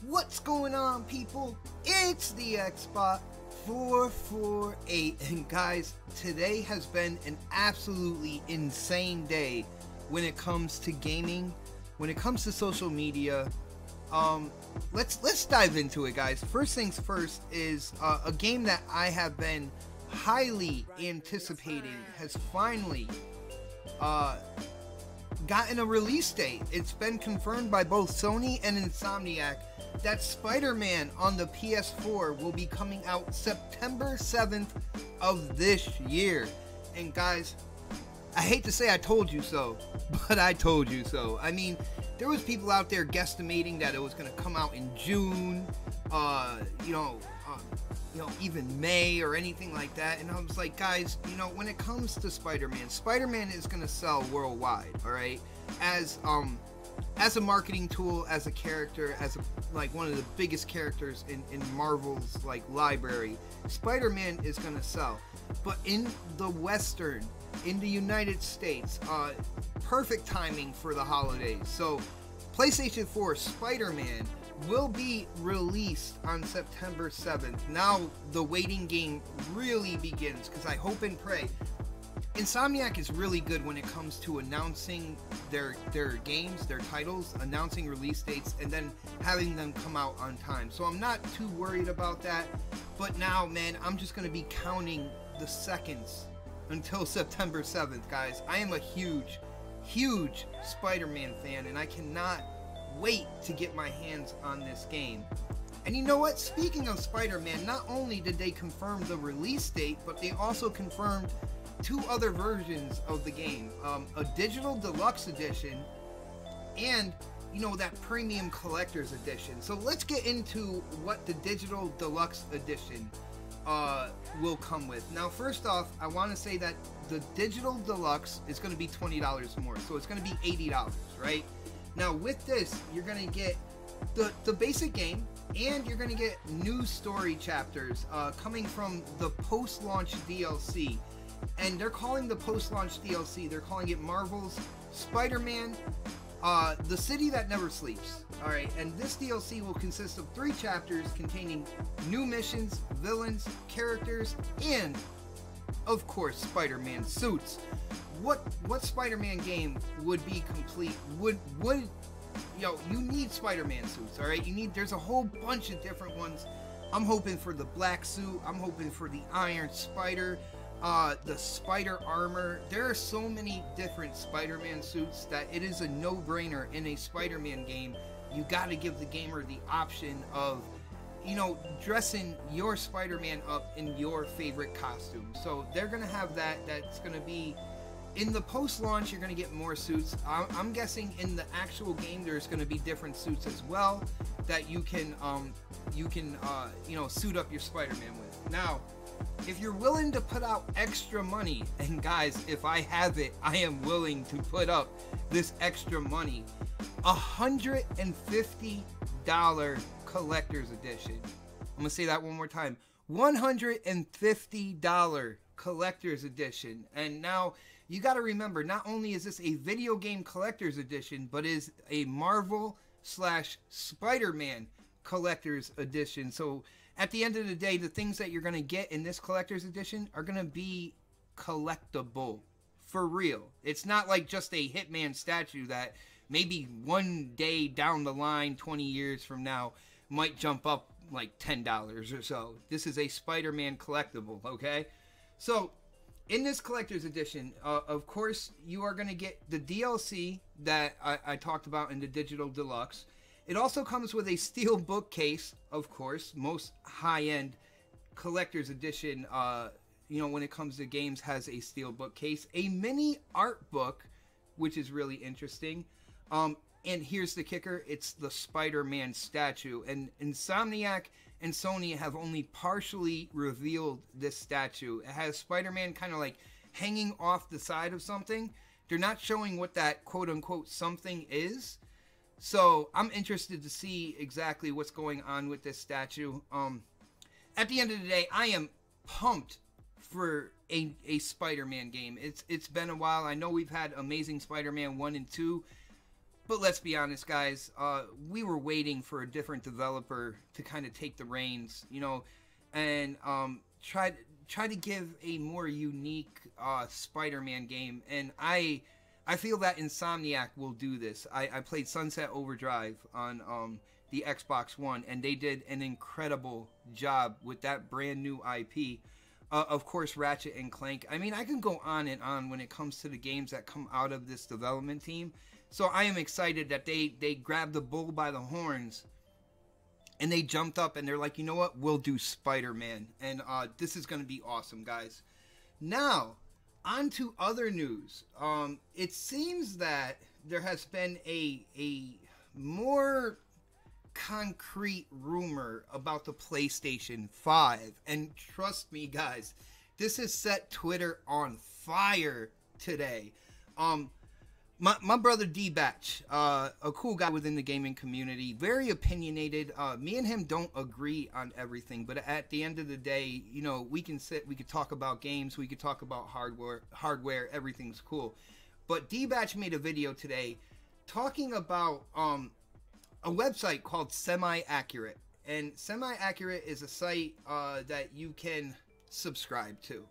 What's going on, people? It's the Ps4 and guys, today has been an absolutely insane day when it comes to gaming, when it comes to social media. Let's dive into it, guys. First things first is a game that I have been highly anticipating has finally gotten a release date. It's been confirmed by both Sony and Insomniac that Spider-Man on the PS4 will be coming out September 7th of this year. And guys, I hate to say I told you so, but I told you so. I mean, there was people out there guesstimating that it was going to come out in June, even May or anything like that. And I was like, guys, when it comes to Spider-Man, Spider-Man is going to sell worldwide, all right? As a marketing tool, as a character, as one of the biggest characters in Marvel's library, Spider-Man is going to sell. But in the in the United States, perfect timing for the holidays. So PlayStation 4 Spider-Man will be released on September 7th. Now the waiting game really begins, because I hope and pray. Insomniac is really good when it comes to announcing their games, their titles, announcing release dates, and then having them come out on time. So I'm not too worried about that. But now, man, I'm just going to be counting the seconds until September 7th, guys. I am a huge Spider-Man fan, and I cannot wait to get my hands on this game. And you know what? Speaking of Spider-Man, not only did they confirm the release date, but they also confirmed two other versions of the game, a digital deluxe edition and that premium collector's edition. So let's get into what the digital deluxe edition will come with. Now, first off, I want to say that the digital deluxe is going to be $20 more, so it's going to be $80, right? Now with this, you're going to get the basic game, and you're going to get new story chapters coming from the post-launch DLC. And they're calling the post-launch DLC, they're calling it Marvel's Spider-Man, The City That Never Sleeps. Alright, and this DLC will consist of 3 chapters containing new missions, villains, characters, and, of course, Spider-Man suits. What Spider-Man game would be complete? You need Spider-Man suits, alright? There's a whole bunch of different ones. I'm hoping for the black suit, I'm hoping for the Iron Spider, the spider armor. There are so many different Spider-Man suits that it is a no-brainer in a Spider-Man game. You gotta give the gamer the option of, dressing your Spider-Man up in your favorite costume. So they're gonna have that. That's gonna be in the post-launch. You're gonna get more suits. I'm guessing in the actual game there's gonna be different suits as well that you can suit up your Spider-Man with. Now, if you're willing to put out extra money, and guys, if I have it, I am willing to put up this extra money, $150 collector's edition. I'm gonna say that one more time. $150 collector's edition. And now you got to remember, not only is this a video game collector's edition, but is a Marvel/Spider-Man collector's edition. So at the end of the day, the things that you're going to get in this collector's edition are going to be collectible. For real. It's not like just a Hitman statue that maybe one day down the line, 20 years from now, might jump up like $10 or so. This is a Spider-Man collectible, okay? So, in this collector's edition, of course, you are going to get the DLC that I talked about in the digital deluxe. It also comes with a steel bookcase, of course. Most high-end collector's edition, when it comes to games, has a steel bookcase. A mini art book, which is really interesting. And here's the kicker. It's the Spider-Man statue. And Insomniac and Sony have only partially revealed this statue. It has Spider-Man kind of hanging off the side of something. They're not showing what that quote-unquote something is. So I'm interested to see exactly what's going on with this statue. At the end of the day, I am pumped for a Spider-Man game. It's been a while. I know we've had Amazing Spider-Man 1 and 2. But let's be honest, guys. We were waiting for a different developer to kind of take the reins, you know, and try to give a more unique Spider-Man game. And I feel that Insomniac will do this. I played Sunset Overdrive on the Xbox One, and they did an incredible job with that brand new IP. Of course, Ratchet and Clank. I mean, I can go on and on when it comes to the games that come out of this development team. So I am excited that they grabbed the bull by the horns and they jumped up and they're like, you know what? We'll do Spider-Man. And this is going to be awesome, guys. Now, on to other news. It seems that there has been a more concrete rumor about the PlayStation 5. And trust me, guys, this has set Twitter on fire today. My brother D-Batch, a cool guy within the gaming community, very opinionated. Me and him don't agree on everything, but at the end of the day, you know, we can talk about games, we could talk about hardware, everything's cool. But D-Batch made a video today talking about a website called Semi-Accurate. And Semi-Accurate is a site that you can subscribe to.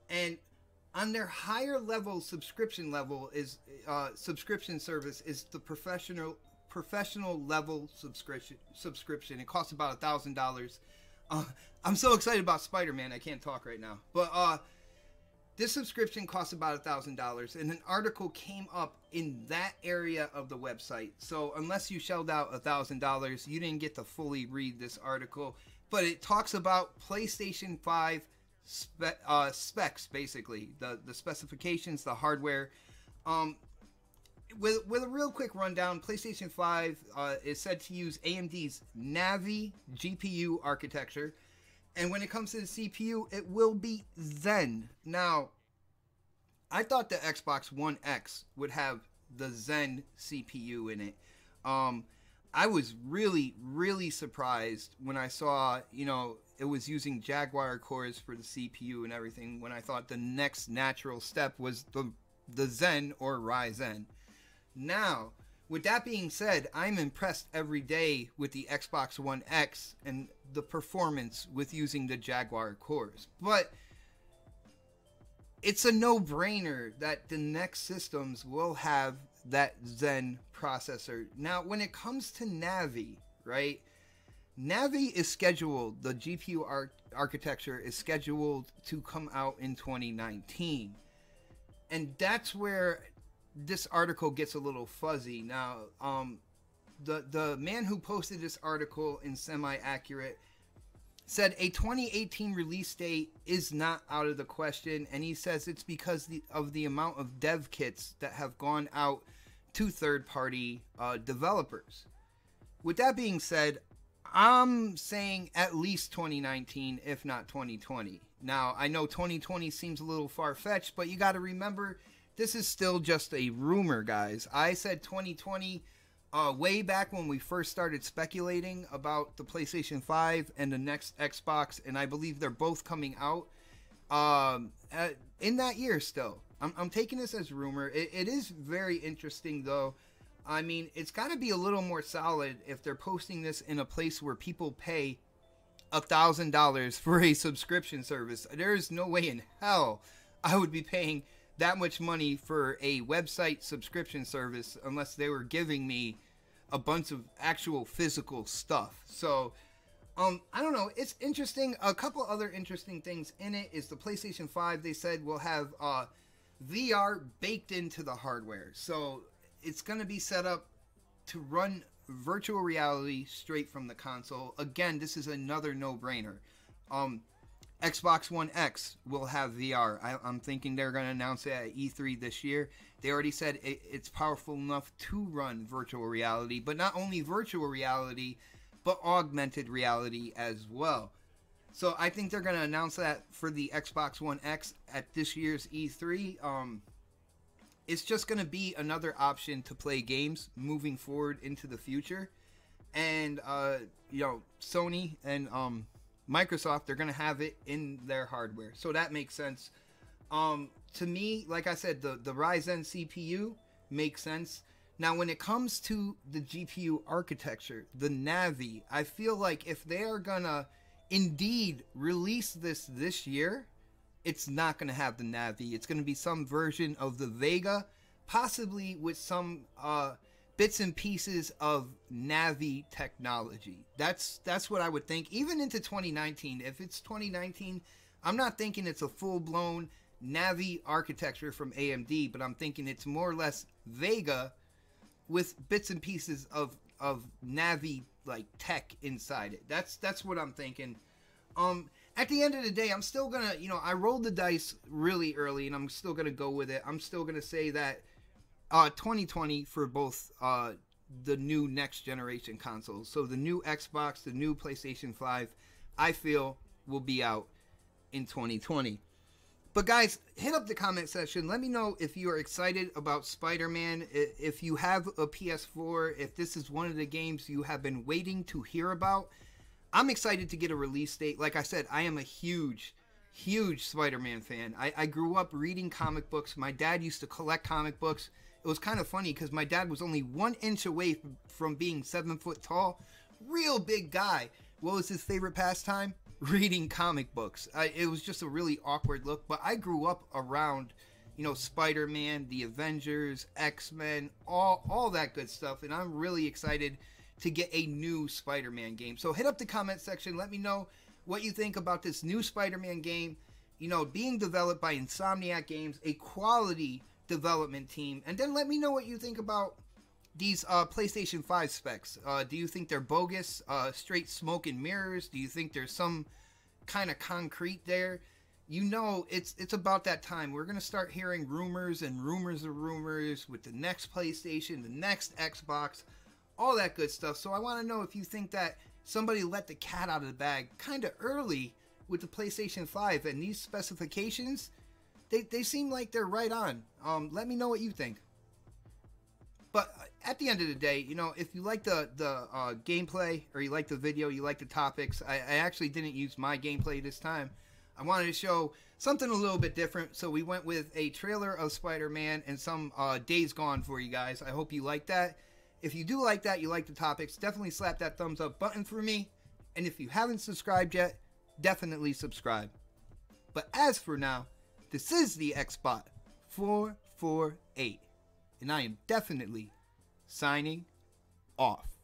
And on their higher level subscription service is the professional level subscription. It costs about $1,000. I'm so excited about Spider-Man, I can't talk right now. But this subscription costs about $1,000, and an article came up in that area of the website. So unless you shelled out $1,000, you didn't get to fully read this article. But it talks about PlayStation 5 specs, basically the specifications, the hardware. With a real quick rundown, PlayStation 5 is said to use AMD's Navi GPU architecture, and when it comes to the CPU, it will be Zen. Now, I thought the Xbox One X would have the Zen CPU in it. I was really surprised when I saw, you know, it was using Jaguar cores for the CPU and everything, when I thought the next natural step was the Zen or Ryzen. Now, with that being said, I'm impressed every day with the Xbox One X and the performance with using the Jaguar cores. But it's a no-brainer that the next systems will have that Zen processor. Now, when it comes to Navi, right? Navi is scheduled, the GPU architecture is scheduled to come out in 2019. And that's where this article gets a little fuzzy. Now, the man who posted this article in Semi-Accurate said a 2018 release date is not out of the question, and he says it's because of the amount of dev kits that have gone out to third-party developers. With that being said, I'm saying at least 2019, if not 2020. Now, I know 2020 seems a little far-fetched, but you got to remember, this is still just a rumor, guys. I said 2020 way back when we first started speculating about the PlayStation 5 and the next Xbox, and I believe they're both coming out in that year still. I'm taking this as rumor. It is very interesting, though. I mean, it's got to be a little more solid if they're posting this in a place where people pay $1,000 for a subscription service. There is no way in hell I would be paying that much money for a website subscription service unless they were giving me a bunch of actual physical stuff. So, I don't know. It's interesting. A couple other interesting things in it is the PlayStation 5, they said, will have VR baked into the hardware. So it's going to be set up to run virtual reality straight from the console. Again, this is another no-brainer. Xbox One X will have VR. I'm thinking they're going to announce it at E3 this year. They already said it's powerful enough to run virtual reality, but not only virtual reality, but augmented reality as well. So I think they're going to announce that for the Xbox One X at this year's E3. It's just going to be another option to play games moving forward into the future. And, you know, Sony and Microsoft, they're going to have it in their hardware. So that makes sense. To me, like I said, the Ryzen CPU makes sense. Now, when it comes to the GPU architecture, the Navi, I feel like if they are gonna indeed release this year, it's not gonna have the Navi. It's gonna be some version of the Vega, possibly with some bits and pieces of Navi technology. That's what I would think. Even into 2019, if it's 2019, I'm not thinking it's a full-blown Navi architecture from AMD, but I'm thinking it's more or less Vega with bits and pieces of Navi like tech inside it. That's what I'm thinking. At the end of the day, I'm still gonna, I rolled the dice really early, and I'm still gonna go with it. I'm still gonna say that 2020 for both the new next generation consoles. So the new Xbox, the new PlayStation 5, I feel will be out in 2020. But guys, hit up the comment section. Let me know if you are excited about Spider-Man, if you have a PS4, if this is one of the games you have been waiting to hear about. I'm excited to get a release date. Like I said, I am a huge Spider-Man fan. I grew up reading comic books. My dad used to collect comic books. It was kind of funny because my dad was only 1 inch away from being 7 foot tall. Real big guy. What was his favorite pastime? Reading comic books. It was just a really awkward look, but I grew up around, Spider-Man, the Avengers, X-Men, all that good stuff, and I'm really excited to get a new Spider-Man game. So hit up the comment section. Let me know what you think about this new Spider-Man game, being developed by Insomniac Games, a quality development team, and then let me know what you think about these PlayStation 5 specs. Do you think they're bogus, straight smoke and mirrors? Do you think there's some kind of concrete there? It's about that time. We're going to start hearing rumors and rumors of rumors with the next PlayStation, the next Xbox, all that good stuff. So I want to know if you think that somebody let the cat out of the bag kind of early with the PlayStation 5, and these specifications, they seem like they're right on. Let me know what you think. But at the end of the day, if you like the gameplay, or you like the video, you like the topics, I actually didn't use my gameplay this time. I wanted to show something a little bit different, so we went with a trailer of Spider-Man and some Days Gone for you guys. I hope you like that. If you do like that, you like the topics, definitely slap that thumbs up button for me. And if you haven't subscribed yet, definitely subscribe. But as for now, this is the Xbot448. And I am definitely signing off.